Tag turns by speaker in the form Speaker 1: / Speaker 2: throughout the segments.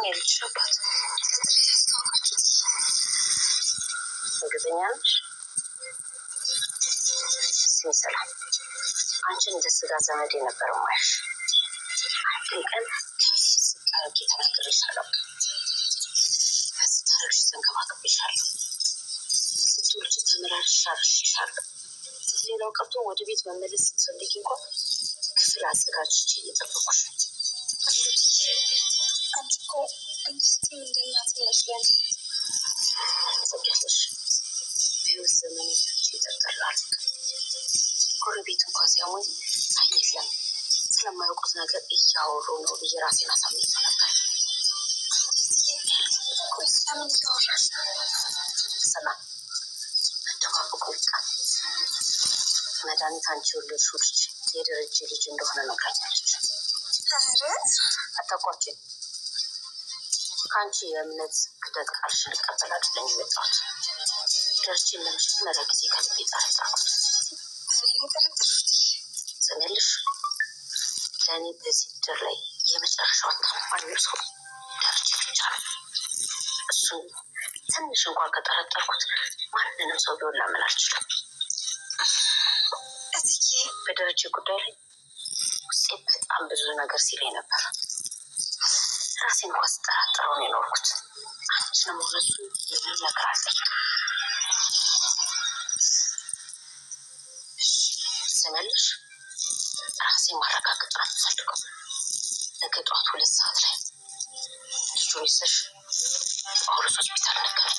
Speaker 1: ልጅባት እርግጠኛ ነሽ? ሰላም አንቺን እንደ ስጋ ዘመድ የነበረው ማያሽ አንድም ቀን ከስቃቂ ተናግሬሻለሁ። በስታረሽ ተንከባክቤሻለሁ። ስትወልጂ ተመላልሻለሁ። ሌላው ቀርቶ ወደ ቤት መመለስ ስትፈልጊ እንኳን ክፍል አዘጋጅቼ እየጠበኩሽ። አንቺ እኮ እንደዚህ እንደናት ይመስላል። ሰጊያለሽ በህይወት ዘመን ይጠርጠራል። ጎረቤት እንኳን ሲያሙኝ አይለም ስለማያውቁት ነገር እያወሩ ነው ብዬ ራሴን አሳምኜ ነበር። ሰላም ሰላም እንደማበቁ መድኃኒት አንቺ የወለድሽው ልጅ የደረጀ ልጅ እንደሆነ ነግራኛለች። አታውቋችን ከአንቺ የእምነት ክደት ቃልሽን ልቀበል አይደለም የመጣሁት። ደረጀን ለመጀመሪያ ጊዜ ከልቤ ጠረጠርኩት። ስንልሽ ለእኔ በዚህ ምድር ላይ የመጨረሻው ታማኝ ሰው ደረጀ ብቻ ነው። እሱን ትንሽ እንኳን ከጠረጠርኩት ማንንም ሰው ቢሆን ላምን አልችልም። በደረጀ ጉዳይ ላይ ውስጤ በጣም ብዙ ነገር ሲለኝ ነበር። ራሴን እንኳን ስጠራጠረው ነው የኖርኩት። አንቺንም እነሱ የምን ነገር አለኝ ስመልሽ ራሴን ማረጋገጥ ነው የምፈልገው። ነገ ጠዋት 2 ሰዓት ላይ ልጁን ይዘሽ ጳውሎስ ሆስፒታል ነገር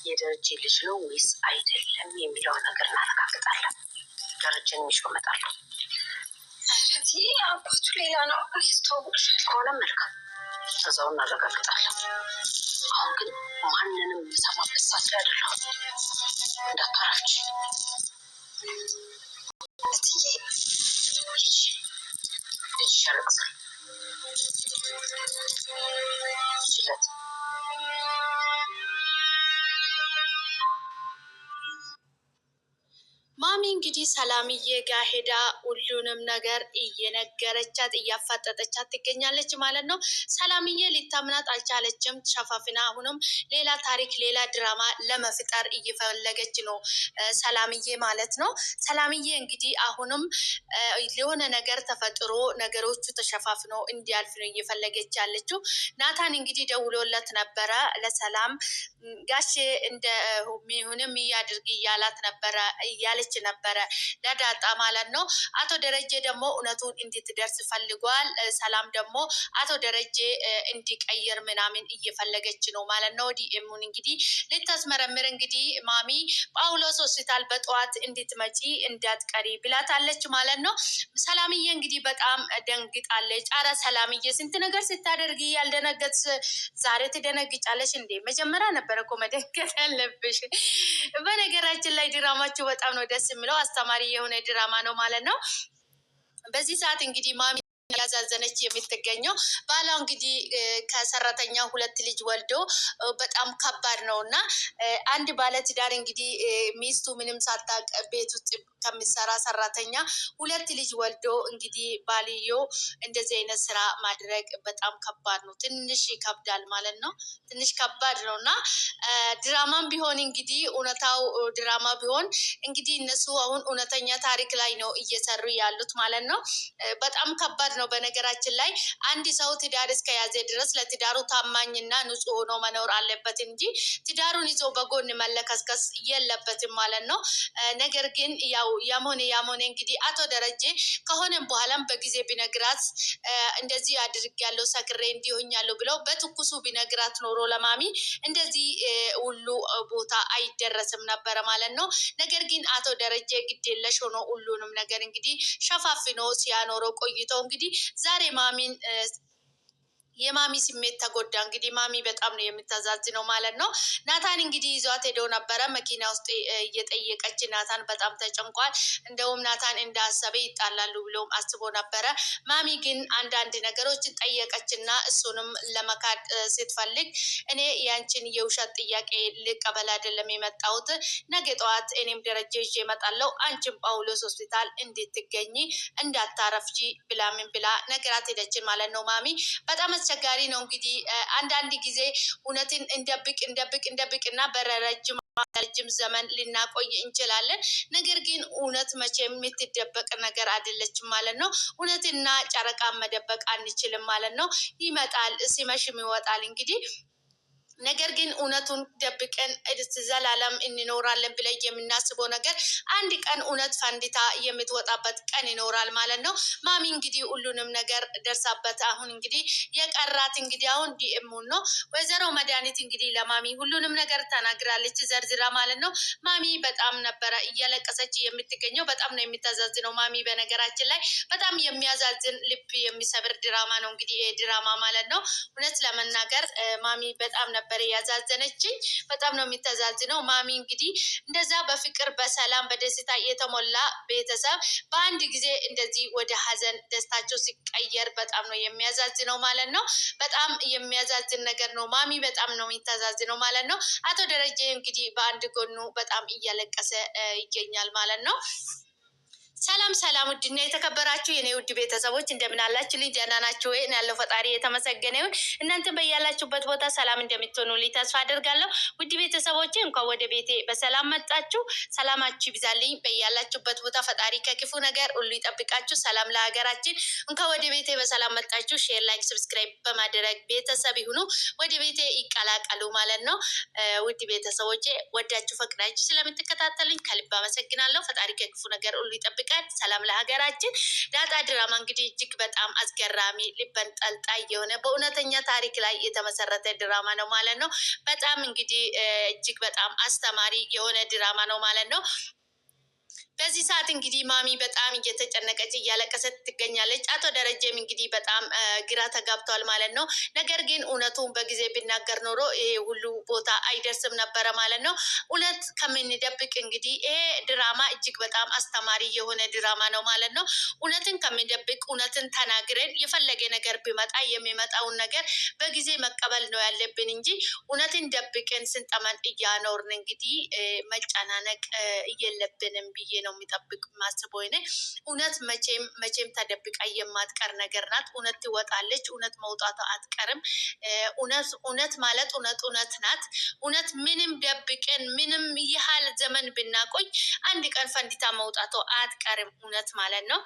Speaker 1: የደረጀ ልጅ ነው ወይስ አይደለም የሚለውን ነገር እናረጋግጣለን። ደረጀን ይዤ እመጣለሁ። አባቱ ሌላ ነው ያስተዋወቅሽ ከሆነ መልካም፣ እዛው እናረጋግጣለን። አሁን ግን ማንንም የምሰማበት ሰዓት ላይ አይደለሁም። እንዳታረፍች ልጅ ያለቅሳል። ችለት
Speaker 2: ማሚ እንግዲህ ሰላምዬ ጋር ሄዳ ሁሉንም ነገር እየነገረቻት እያፋጠጠቻት ትገኛለች ማለት ነው። ሰላምዬ ሊታምናት አልቻለችም። ሸፋፍና አሁንም ሌላ ታሪክ ሌላ ድራማ ለመፍጠር እየፈለገች ነው ሰላምዬ ማለት ነው። ሰላምዬ እንግዲህ አሁንም የሆነ ነገር ተፈጥሮ ነገሮቹ ተሸፋፍኖ እንዲያልፍ ነው እየፈለገች ያለችው። ናታን እንግዲህ ደውሎለት ነበረ ለሰላም ጋሼ እንደሚሆንም እያድርግ እያላት ነበረ እያለች ነበረ ለዳጣ ማለት ነው። አቶ ደረጀ ደግሞ እውነቱን እንድትደርስ ፈልጓል። ሰላም ደግሞ አቶ ደረጀ እንዲቀየር ምናምን እየፈለገች ነው ማለት ነው። ዲኤሙን እንግዲህ ልታስመረምር እንግዲህ ማሚ ጳውሎስ ሆስፒታል በጠዋት እንድትመጪ እንዳትቀሪ ብላታለች ማለት ነው። ሰላምዬ እንግዲህ በጣም ደንግጣለች። አረ ሰላምዬ ስንት ነገር ስታደርጊ ያልደነገጥ ዛሬ ትደነግጫለች እንዴ? መጀመሪያ ነበረ እኮ መደንገጥ ያለብሽ። በነገራችን ላይ ድራማችሁ በጣም ነው ደስ የሚለው፣ አስተማሪ የሆነ ድራማ ነው ማለት ነው። በዚህ ሰዓት እንግዲህ ማሚ ያዛዘነች የምትገኘው ባሏ እንግዲህ ከሰራተኛ 2 ልጅ ወልዶ በጣም ከባድ ነው እና አንድ ባለትዳር እንግዲህ ሚስቱ ምንም ሳታውቅ ቤት ውስጥ ከሚሰራ ሰራተኛ 2 ልጅ ወልዶ እንግዲህ ባልዮ እንደዚህ አይነት ስራ ማድረግ በጣም ከባድ ነው። ትንሽ ይከብዳል ማለት ነው። ትንሽ ከባድ ነው እና ድራማም ቢሆን እንግዲህ እውነታው ድራማ ቢሆን እንግዲህ እነሱ አሁን እውነተኛ ታሪክ ላይ ነው እየሰሩ ያሉት ማለት ነው። በጣም ከባድ ነው። በነገራችን ላይ አንድ ሰው ትዳር እስከያዘ ድረስ ለትዳሩ ታማኝና ንጹህ ሆኖ መኖር አለበት እንጂ ትዳሩን ይዞ በጎን መለከስከስ የለበትም ማለት ነው። ነገር ግን ያው ያሞኔ እንግዲህ አቶ ደረጀ ከሆነም በኋላም በጊዜ ቢነግራት እንደዚህ አድርጌያለሁ ሰክሬ እንዲሆኛለሁ ብለው በትኩሱ ቢነግራት ኖሮ ለማሚ እንደዚህ ሁሉ ቦታ አይደረስም ነበረ ማለት ነው። ነገር ግን አቶ ደረጀ ግዴለሽ ሆኖ ሁሉንም ነገር እንግዲህ ሸፋፍኖ ሲያኖረው ቆይተው እንግዲህ ዛሬ ማሚን የማሚ ስሜት ተጎዳ። እንግዲህ ማሚ በጣም ነው የምታዛዝነው ማለት ነው። ናታን እንግዲህ ይዟት ሄደው ነበረ መኪና ውስጥ እየጠየቀች ናታን በጣም ተጨንቋል። እንደውም ናታን እንዳሰበ ይጣላሉ ብሎም አስቦ ነበረ። ማሚ ግን አንዳንድ ነገሮችን ጠየቀችና እሱንም ለመካድ ስትፈልግ እኔ ያንቺን የውሸት ጥያቄ ልቀበል አይደለም የመጣሁት፣ ነገ ጠዋት እኔም ደረጃ ይዤ እመጣለሁ፣ አንቺም ጳውሎስ ሆስፒታል እንድትገኝ እንዳታረፍጂ ብላ ምን ብላ ነገራት ሄደችን ማለት ነው። ማሚ በጣም አስቸጋሪ ነው እንግዲህ አንዳንድ ጊዜ እውነትን እንደብቅና ረጅም ዘመን ልናቆይ እንችላለን። ነገር ግን እውነት መቼም የምትደበቅ ነገር አይደለችም ማለት ነው። እውነትና ጨረቃ መደበቅ አንችልም ማለት ነው። ይመጣል፣ ሲመሽም ይወጣል እንግዲህ ነገር ግን እውነቱን ደብቀን ዘላለም እንኖራለን ብለን የምናስበው ነገር አንድ ቀን እውነት ፈንድታ የምትወጣበት ቀን ይኖራል ማለት ነው። ማሚ እንግዲህ ሁሉንም ነገር ደርሳበት አሁን እንግዲህ የቀራት እንግዲህ አሁን ዲኤሙን ነው። ወይዘሮ መድኃኒት እንግዲህ ለማሚ ሁሉንም ነገር ተናግራለች ዘርዝራ ማለት ነው። ማሚ በጣም ነበረ እያለቀሰች የምትገኘው። በጣም ነው የምታዛዝነው ማሚ። በነገራችን ላይ በጣም የሚያዛዝን ልብ የሚሰብር ድራማ ነው እንግዲህ ይሄ ድራማ ማለት ነው። እውነት ለመናገር ማሚ በጣም ነበር ያዛዘነችኝ። በጣም ነው የሚተዛዝነው ማሚ። እንግዲህ እንደዛ በፍቅር በሰላም በደስታ የተሞላ ቤተሰብ በአንድ ጊዜ እንደዚህ ወደ ሀዘን ደስታቸው ሲቀየር በጣም ነው የሚያዛዝነው ማለት ነው። በጣም የሚያዛዝን ነገር ነው። ማሚ በጣም ነው የሚተዛዝነው ማለት ነው። አቶ ደረጀ እንግዲህ በአንድ ጎኑ በጣም እያለቀሰ ይገኛል ማለት ነው። ሰላም ሰላም፣ ውድና የተከበራችሁ የኔ ውድ ቤተሰቦች እንደምን አላችሁ? ልጅ ደህና ናችሁ ወይ? ያለው ፈጣሪ የተመሰገነ ይሁን። እናንተም በያላችሁበት ቦታ ሰላም እንደምትሆኑልኝ ተስፋ አደርጋለሁ። ውድ ቤተሰቦች እንኳን ወደ ቤቴ በሰላም መጣችሁ። ሰላማችሁ ይብዛልኝ በያላችሁበት ቦታ። ፈጣሪ ከክፉ ነገር ሁሉ ይጠብቃችሁ። ሰላም ለሀገራችን። እንኳን ወደ ቤቴ በሰላም መጣችሁ። ሼር፣ ላይክ፣ ሰብስክራይብ በማድረግ ቤተሰብ ይሁኑ፣ ወደ ቤቴ ይቀላቀሉ ማለት ነው። ውድ ቤተሰቦቼ ወዳችሁ ፈቅዳችሁ ስለምትከታተሉኝ ከልብ አመሰግናለሁ። ፈጣሪ ከክፉ ነገር ሁሉ ይጠብቃል። ሰላም ለሀገራችን። ዳጣ ድራማ እንግዲህ እጅግ በጣም አስገራሚ ልበን ጠልጣይ የሆነ በእውነተኛ ታሪክ ላይ የተመሰረተ ድራማ ነው ማለት ነው። በጣም እንግዲህ እጅግ በጣም አስተማሪ የሆነ ድራማ ነው ማለት ነው። በዚህ ሰዓት እንግዲህ ማሚ በጣም እየተጨነቀች እያለቀሰች ትገኛለች። አቶ ደረጀም እንግዲህ በጣም ግራ ተጋብቷል ማለት ነው። ነገር ግን እውነቱን በጊዜ ቢናገር ኖሮ ይሄ ሁሉ ቦታ አይደርስም ነበረ ማለት ነው። እውነት ከምንደብቅ እንግዲህ ይሄ ድራማ እጅግ በጣም አስተማሪ የሆነ ድራማ ነው ማለት ነው። እውነትን ከምንደብቅ እውነትን ተናግረን የፈለገ ነገር ቢመጣ የሚመጣውን ነገር በጊዜ መቀበል ነው ያለብን እንጂ እውነትን ደብቅን ስንጠመን እያኖርን እንግዲህ መጨናነቅ የለብንም ብዬ ነው የሚጠብቅ ማስበው። ኔ እውነት መቼም ተደብቃ የማትቀር ነገር ናት። እውነት ትወጣለች። እውነት መውጣቷ አትቀርም። እውነት ማለት እውነት ናት። እውነት ምንም ደብቀን ምንም ያህል ዘመን ብናቆይ አንድ ቀን ፈንዲታ መውጣቷ አትቀርም። እውነት ማለት ነው።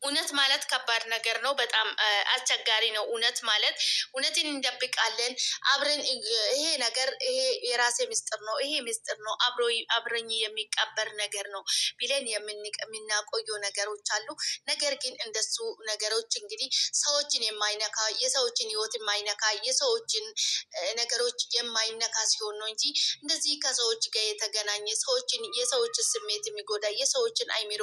Speaker 2: እውነት ማለት ከባድ ነገር ነው። በጣም አስቸጋሪ ነው። እውነት ማለት እውነትን እንደብቃለን አብረን ይሄ ነገር ይሄ የራሴ ምስጢር ነው፣ ይሄ ምስጢር ነው፣ አብረኝ የሚቀበር ነገር ነው ብለን የምናቆየው ነገሮች አሉ። ነገር ግን እንደሱ ነገሮች እንግዲህ ሰዎችን የማይነካ የሰዎችን ሕይወት የማይነካ የሰዎችን ነገሮች የማይነካ ሲሆን ነው እንጂ እንደዚህ ከሰዎች ጋር የተገናኘ የሰዎች ስሜት የሚጎዳ የሰዎችን አይምሮ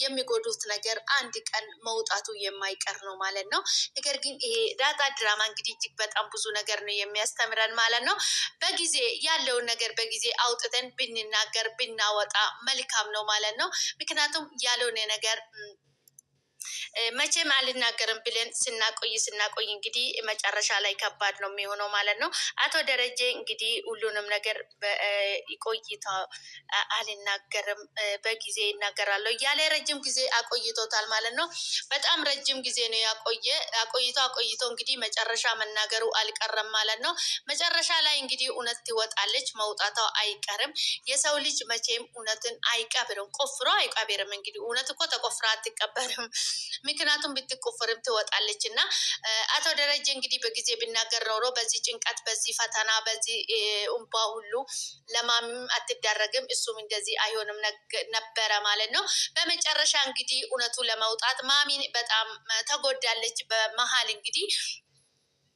Speaker 2: የሚጎዱት ነገር አንድ ቀን መውጣቱ የማይቀር ነው ማለት ነው። ነገር ግን ይሄ ዳጣ ድራማ እንግዲህ እጅግ በጣም ብዙ ነገር ነው የሚያስተምረን ማለት ነው። በጊዜ ያለውን ነገር በጊዜ አውጥተን ብንናገር ብናወጣ መልካም ነው ማለት ነው። ምክንያቱም ያልሆነ ነገር መቼም አልናገርም ብለን ስናቆይ እንግዲህ መጨረሻ ላይ ከባድ ነው የሚሆነው ማለት ነው። አቶ ደረጀ እንግዲህ ሁሉንም ነገር ቆይታ አልናገርም በጊዜ ይናገራለሁ እያለ ረጅም ጊዜ አቆይቶታል ማለት ነው። በጣም ረጅም ጊዜ ነው አቆይቶ እንግዲህ መጨረሻ መናገሩ አልቀረም ማለት ነው። መጨረሻ ላይ እንግዲህ እውነት ትወጣለች፣ መውጣቷ አይቀርም። የሰው ልጅ መቼም እውነትን አይቀብርም፣ ቆፍሮ አይቀብርም። እንግዲህ እውነት እኮ ተቆፍራ አትቀበርም። ምክንያቱም ብትቆፈርም ትወጣለች። እና አቶ ደረጀ እንግዲህ በጊዜ ቢናገር ኖሮ በዚህ ጭንቀት፣ በዚህ ፈተና፣ በዚህ እንባ ሁሉ ለማሚም አትዳረግም፣ እሱም እንደዚህ አይሆንም ነበረ ማለት ነው። በመጨረሻ እንግዲህ እውነቱ ለመውጣት ማሚን በጣም ተጎዳለች።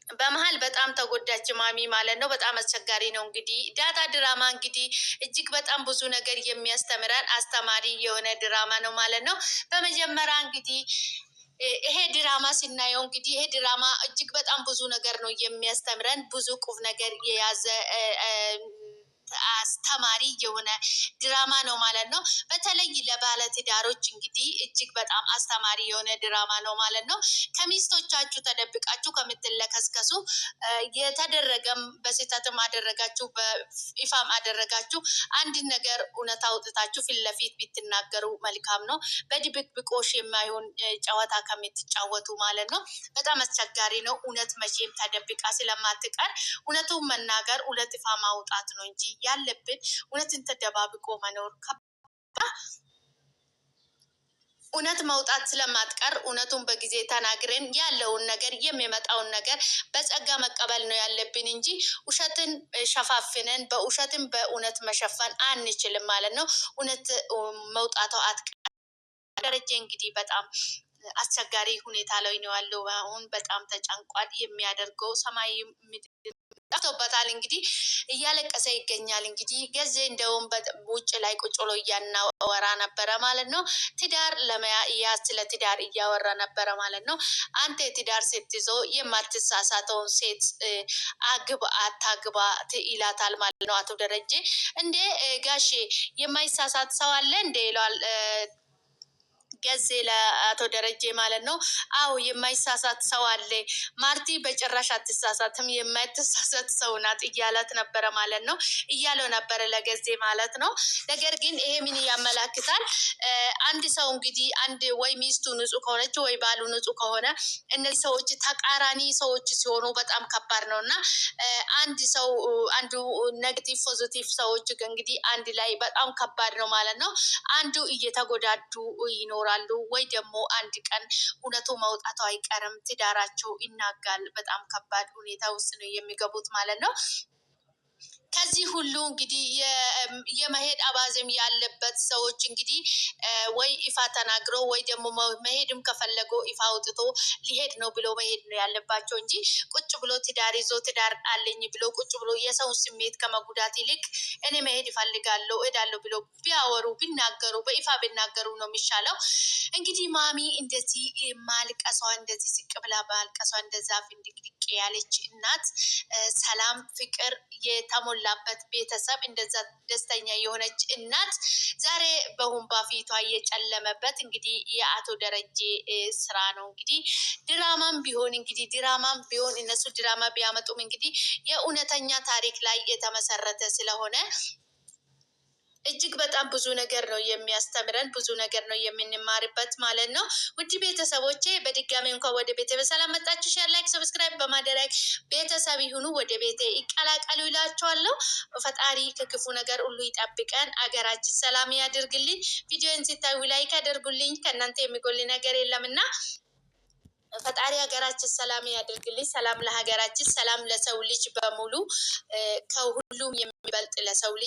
Speaker 2: በመሀል በጣም ተጎዳች ማሚ ማለት ነው። በጣም አስቸጋሪ ነው። እንግዲህ ዳጣ ድራማ እንግዲህ እጅግ በጣም ብዙ ነገር የሚያስተምረን አስተማሪ የሆነ ድራማ ነው ማለት ነው። በመጀመሪያ እንግዲህ ይሄ ድራማ ስናየው እንግዲህ ይሄ ድራማ እጅግ በጣም ብዙ ነገር ነው የሚያስተምረን፣ ብዙ ቁም ነገር የያዘ አስተማሪ የሆነ ድራማ ነው ማለት ነው። በተለይ ለባለ ትዳሮች እንግዲህ እጅግ በጣም አስተማሪ የሆነ ድራማ ነው ማለት ነው። ከሚስቶቻችሁ ተደብቃችሁ ከምትለከስከሱ የተደረገም በስህተትም አደረጋችሁ በይፋም አደረጋችሁ አንድ ነገር እውነት አውጥታችሁ ፊት ለፊት ብትናገሩ መልካም ነው። በድብቅብቆሽ የማይሆን ጨዋታ ከምትጫወቱ ማለት ነው። በጣም አስቸጋሪ ነው። እውነት መቼም ተደብቃ ስለማትቀር እውነቱን መናገር እውነት ይፋ ማውጣት ነው እንጂ ያለብን እውነትን ተደባብቆ መኖር እውነት መውጣት ስለማትቀር እውነቱን በጊዜ ተናግረን ያለውን ነገር የሚመጣውን ነገር በጸጋ መቀበል ነው ያለብን እንጂ ውሸትን ሸፋፍነን በውሸትን በእውነት መሸፈን አንችልም ማለት ነው። እውነት መውጣቷ አትቀር። ደረጀ እንግዲህ በጣም አስቸጋሪ ሁኔታ ላይ ነው ያለው። አሁን በጣም ተጨንቋል። የሚያደርገው ሰማይ ጠፍቶበታል። እንግዲህ እያለቀሰ ይገኛል። እንግዲህ ገዜ እንደውም ውጭ ላይ ቁጭ ብሎ እያናወራ ነበረ ማለት ነው። ትዳር ለመያዝ ስለ ትዳር እያወራ ነበረ ማለት ነው። አንተ የትዳር ሴት ይዞ የማትሳሳተውን ሴት አግባ አታግባ ይላታል ማለት ነው። አቶ ደረጀ እንዴ ጋሼ የማይሳሳት ሰው አለ እንደ ይለዋል ገዜ ለአቶ ደረጀ ማለት ነው። አዎ የማይሳሳት ሰው አለ፣ ማርቲ በጭራሽ አትሳሳትም፣ የማትሳሳት ሰው ናት እያላት ነበረ ማለት ነው። እያለው ነበረ ለገዜ ማለት ነው። ነገር ግን ይሄ ምን ያመላክታል? አንድ ሰው እንግዲህ አንድ ወይ ሚስቱ ንጹህ ከሆነች ወይ ባሉ ንጹህ ከሆነ እነዚህ ሰዎች ተቃራኒ ሰዎች ሲሆኑ በጣም ከባድ ነው እና አንድ ሰው አንዱ ኔጌቲቭ ፖዚቲቭ ሰዎች እንግዲህ አንድ ላይ በጣም ከባድ ነው ማለት ነው። አንዱ እየተጎዳዱ ይኖራሉ ወይ ደግሞ አንድ ቀን እውነቱ መውጣቱ አይቀርም፣ ትዳራቸው ይናጋል። በጣም ከባድ ሁኔታ ውስጥ ነው የሚገቡት ማለት ነው። ከዚህ ሁሉ እንግዲህ የመሄድ አባዝም ያለበት ሰዎች እንግዲህ ወይ ይፋ ተናግረው ወይ ደግሞ መሄድም ከፈለጉ ይፋ አውጥቶ ሊሄድ ነው ብሎ መሄድ ነው ያለባቸው እንጂ ቁጭ ብሎ ትዳር ይዞ ትዳር አለኝ ብሎ ቁጭ ብሎ የሰው ስሜት ከመጉዳት ይልቅ እኔ መሄድ ይፈልጋለሁ እሄዳለሁ ብሎ ቢያወሩ ቢናገሩ በይፋ ቢናገሩ ነው የሚሻለው። እንግዲህ ማሚ እንደዚህ ማልቀሷ እንደዚህ ስቅ ብላ ማልቀሷ እንደዛ ፍንድቅድቅ ያለች እናት ሰላም ፍቅር የተሞላበት ቤተሰብ እንደዛ ደስተኛ የሆነች እናት ዛሬ በሁንባ ፊቷ እየጨለመበት እንግዲህ የአቶ ደረጀ ስራ ነው። እንግዲህ ድራማም ቢሆን እነሱ ድራማ ቢያመጡም እንግዲህ የእውነተኛ ታሪክ ላይ የተመሰረተ ስለሆነ እጅግ በጣም ብዙ ነገር ነው የሚያስተምረን፣ ብዙ ነገር ነው የምንማርበት ማለት ነው። ውድ ቤተሰቦቼ በድጋሚ እንኳን ወደ ቤቴ በሰላም መጣችሁ። ሼር፣ ላይክ፣ ሰብስክራይብ በማድረግ ቤተሰብ ይሁኑ፣ ወደ ቤቴ ይቀላቀሉ ይላችኋለሁ። ፈጣሪ ከክፉ ነገር ሁሉ ይጠብቀን፣ አገራችን ሰላም ያድርግልኝ። ቪዲዮን ሲታዩ ላይክ ያደርጉልኝ፣ ከእናንተ የሚጎል ነገር የለምና ፈጣሪ ሀገራችን ሰላም ያደርግልኝ። ሰላም ለሀገራችን፣ ሰላም ለሰው ልጅ በሙሉ። ከሁሉም የሚበልጥ ለሰው ልጅ